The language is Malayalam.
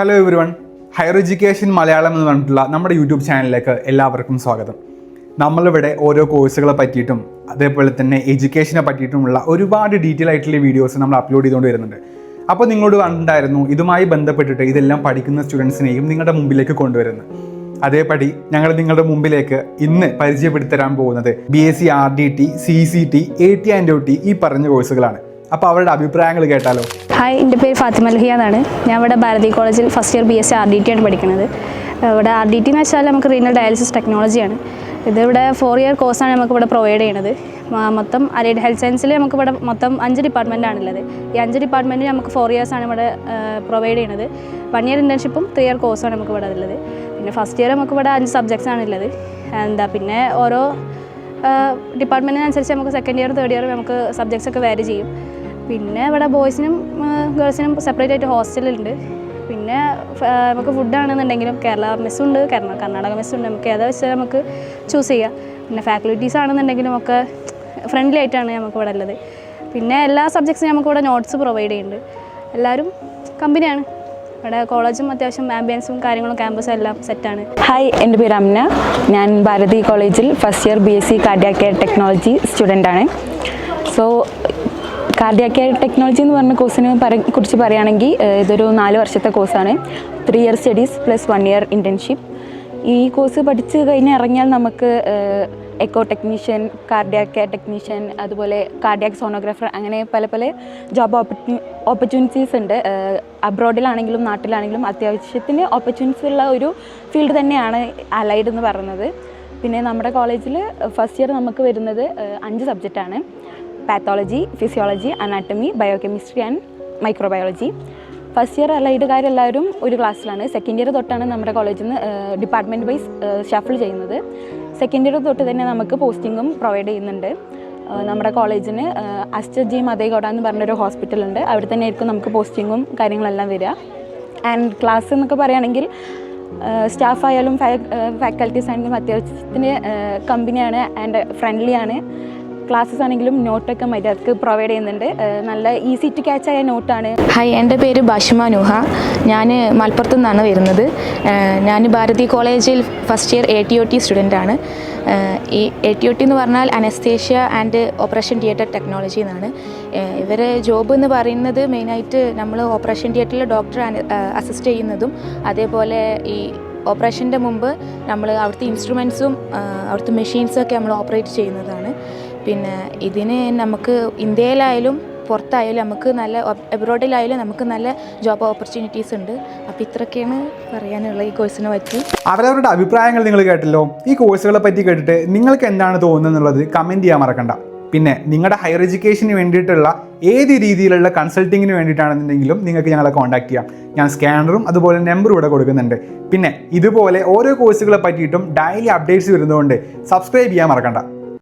Hello everyone, higher education Malayalam എന്ന് പറഞ്ഞിട്ടുള്ള നമ്മുടെ യൂട്യൂബ് ചാനലിലേക്ക് എല്ലാവർക്കും സ്വാഗതം. നമ്മളിവിടെ ഓരോ കോഴ്സുകളെ പറ്റിയിട്ടും അതേപോലെ തന്നെ എഡ്യൂക്കേഷനെ പറ്റിയിട്ടുമുള്ള ഒരുപാട് ഡീറ്റെയിൽ ആയിട്ടുള്ള വീഡിയോസ് നമ്മൾ അപ്ലോഡ് ചെയ്തുകൊണ്ട് വരുന്നുണ്ട്. അപ്പോൾ നിങ്ങളോട് കണ്ടിട്ടുണ്ടായിരുന്നു ഇതുമായി ബന്ധപ്പെട്ടിട്ട് ഇതെല്ലാം പഠിക്കുന്ന സ്റ്റുഡൻസിനെയും നിങ്ങളുടെ മുമ്പിലേക്ക് കൊണ്ടുവരുന്നത്. അതേപടി ഞങ്ങൾ നിങ്ങളുടെ മുമ്പിലേക്ക് ഇന്ന് പരിചയപ്പെടുത്തരാൻ പോകുന്നത് BSc RDT, CCT, AT and OT ഈ പറഞ്ഞ കോഴ്സുകളാണ്. അപ്പോൾ അവരുടെ അഭിപ്രായങ്ങൾ കേട്ടാലോ. ഹായ്, എൻ്റെ പേര് ഫാത്തിമ ലുഹിയ എന്നാണ്. ഞാൻ ഇവിടെ ഭാരതി കോളേജിൽ ഫസ്റ്റ് ഇയർ BSc RDT ആണ് പഠിക്കുന്നത്. ഇവിടെ RDT എന്ന് വെച്ചാൽ നമുക്ക് റീനൽ ഡയാലിസിസ് ടെക്നോളജിയാണ്. ഇതിവിടെ 4 ഇയർ കോഴ്സാണ് നമുക്കിവിടെ പ്രൊവൈഡ് ചെയ്യുന്നത്. മൊത്തം അലൈഡ് ഹെൽത്ത് സയൻസിൽ നമുക്കിവിടെ മൊത്തം 5 ഡിപ്പാർട്ട്മെൻറ്റാണുള്ളത്. ഈ 5 ഡിപ്പാർട്ട്മെൻറ്റിൽ നമുക്ക് 4 ഇയേഴ്സാണ് ഇവിടെ പ്രൊവൈഡ് ചെയ്യുന്നത്. 1 ഇയർ ഇൻറ്റേൺഷിപ്പും 3 ഇയർ കോഴ്സാണ് നമുക്കിവിടെ ഉള്ളത്. പിന്നെ ഫസ്റ്റ് ഇയർ നമുക്കിവിടെ 5 സബ്ജക്ട്സാണ് ഉള്ളത്. പിന്നെ ഓരോ ഡിപ്പാർട്ട്മെൻറ്റിനനുസരിച്ച് നമുക്ക് സെക്കൻഡ് ഇയർ തേർഡ് ഇയർ നമുക്ക് സബ്ജക്ട്സ് ഒക്കെ വേരി ചെയ്യും. പിന്നെ ഇവിടെ ബോയ്സിനും ഗേൾസിനും സെപ്പറേറ്റ് ആയിട്ട് ഹോസ്റ്റലുണ്ട്. പിന്നെ നമുക്ക് ഫുഡാണെന്നുണ്ടെങ്കിലും കേരള മെസ്സുണ്ട്, കർണാടക മെസ്സുണ്ട്. നമുക്ക് ഏതാ വെച്ചാൽ നമുക്ക് ചൂസ് ചെയ്യാം. പിന്നെ ഫാക്കൽറ്റീസ് ആണെന്നുണ്ടെങ്കിലും ഒക്കെ ഫ്രണ്ട്ലി ആയിട്ടാണ് നമുക്ക് ഇവിടെ ഉള്ളത്. പിന്നെ എല്ലാ സബ്ജക്ട്സിനും നമുക്കിവിടെ നോട്ട്സ് പ്രൊവൈഡ് ചെയ്യുന്നുണ്ട്. എല്ലാവരും കമ്പനിയാണ്. ഇവിടെ കോളേജും അത്യാവശ്യം ആംബിയൻസും കാര്യങ്ങളും ക്യാമ്പസും എല്ലാം സെറ്റാണ്. ഹായ്, എൻ്റെ പേര് അമ്ന. ഞാൻ ഭാരതി കോളേജിൽ first year BSc cardiac care technology സ്റ്റുഡൻ്റാണ്. സോ കാർഡിയാക് കെയർ ടെക്നോളജി എന്ന് പറഞ്ഞ കോഴ്സിനെ കുറിച്ച് പറയുകയാണെങ്കിൽ ഇതൊരു 4 വർഷത്തെ കോഴ്സാണ്. 3 year studies plus 1 year internship. ഈ കോഴ്സ് പഠിച്ച് കഴിഞ്ഞ് ഇറങ്ങിയാൽ നമുക്ക് echo technician, cardiac care technician, അതുപോലെ കാർഡിയാക് സോണോഗ്രാഫർ, അങ്ങനെ പല പല ജോബ് ഓപ്പർച്യൂണിറ്റീസ് ഉണ്ട്. അബ്രോഡിലാണെങ്കിലും നാട്ടിലാണെങ്കിലും അത്യാവശ്യത്തിന് ഓപ്പർച്യൂണിറ്റീസ് ഉള്ള ഒരു ഫീൽഡ് തന്നെയാണ് അലൈഡ് എന്ന് പറയുന്നത്. പിന്നെ നമ്മുടെ കോളേജിൽ ഫസ്റ്റ് ഇയർ നമുക്ക് വരുന്നത് 5 സബ്ജക്റ്റാണ്. Pathology, physiology, anatomy, biochemistry and microbiology. First year അലൈഡുകാരെല്ലാവരും ഒരു ക്ലാസ്സിലാണ്. സെക്കൻഡ് ഇയർ തൊട്ടാണ് നമ്മുടെ കോളേജിൽ നിന്ന് ഡിപ്പാർട്ട്മെൻറ്റ് വൈസ് ഷഫിൾ ചെയ്യുന്നത്. സെക്കൻഡ് ഇയർ തൊട്ട് തന്നെ നമുക്ക് പോസ്റ്റിങ്ങും പ്രൊവൈഡ് ചെയ്യുന്നുണ്ട്. നമ്മുടെ കോളേജിന് അസ്റ്റർ മതേഗൗഡ എന്ന് പറഞ്ഞൊരു ഹോസ്പിറ്റലുണ്ട്. അവിടെ തന്നെ ആയിരിക്കും നമുക്ക് പോസ്റ്റിങ്ങും കാര്യങ്ങളെല്ലാം വരിക. ആൻഡ് ക്ലാസ് എന്നൊക്കെ പറയുകയാണെങ്കിൽ സ്റ്റാഫായാലും ഫാക്കൽറ്റീസ് ആണെങ്കിലും അത്യാവശ്യത്തിന് കമ്പനിയാണ് ആൻഡ് ഫ്രണ്ട്ലി ആണ്. ക്ലാസ്സസ് ആണെങ്കിലും നോട്ടൊക്കെ മര്യാദക്ക് പ്രൊവൈഡ് ചെയ്യുന്നുണ്ട്. നല്ല ഈസി ടു ക്യാച്ച് ആയ നോട്ടാണ്. ഹായ്, എൻ്റെ പേര് ബാഷിമ നൂഹ. ഞാൻ മലപ്പുറത്തു നിന്നാണ് വരുന്നത്. ഞാൻ ഭാരതി കോളേജിൽ ഫസ്റ്റ് ഇയർ AT/OT സ്റ്റുഡൻ്റാണ്. ഈ AT/OT എന്ന് പറഞ്ഞാൽ anaesthesia and operation theatre technology എന്നാണ്. ഇവരെ ജോബ് എന്ന് പറയുന്നത് മെയിനായിട്ട് നമ്മൾ ഓപ്പറേഷൻ തിയേറ്ററിൽ ഡോക്ടറെ അസിസ്റ്റ് ചെയ്യുന്നതും അതേപോലെ ഈ ഓപ്പറേഷൻ്റെ മുമ്പ് നമ്മൾ അവിടുത്തെ ഇൻസ്ട്രുമെൻസും അവിടുത്തെ മെഷീൻസും ഒക്കെ നമ്മൾ ഓപ്പറേറ്റ് ചെയ്യുന്നതാണ്. പിന്നെ ഇതിന് നമുക്ക് ഇന്ത്യയിലായാലും പുറത്തായാലും നമുക്ക് നല്ല എബ്രോഡിലായാലും നമുക്ക് നല്ല ജോബ് ഓപ്പർച്യൂണിറ്റീസ് ഉണ്ട്. അപ്പോൾ ഇത്രയൊക്കെയാണ് പറയാനുള്ള ഈ കോഴ്സിനെ പറ്റി. അവരവരുടെ അഭിപ്രായങ്ങൾ നിങ്ങൾ കേട്ടല്ലോ. ഈ കോഴ്സുകളെ പറ്റി കേട്ടിട്ട് നിങ്ങൾക്ക് എന്താണ് തോന്നുന്നത് എന്നുള്ളത് കമൻറ്റ് ചെയ്യാൻ മറക്കണ്ട. പിന്നെ നിങ്ങളുടെ ഹയർ എഡ്യൂക്കേഷന് വേണ്ടിയിട്ടുള്ള ഏത് രീതിയിലുള്ള കൺസൾട്ടിങ്ങിന് വേണ്ടിയിട്ടാണെന്നുണ്ടെങ്കിലും നിങ്ങൾക്ക് ഞങ്ങളെ കോൺടാക്ട് ചെയ്യാം. ഞാൻ സ്കാനറും അതുപോലെ നമ്പറും ഇവിടെ കൊടുക്കുന്നുണ്ട്. പിന്നെ ഇതുപോലെ ഓരോ കോഴ്സുകളെ പറ്റിയിട്ടും ഡെയിലി അപ്ഡേറ്റ്സ് വരുന്നതുകൊണ്ട് സബ്സ്ക്രൈബ് ചെയ്യാൻ മറക്കണ്ട.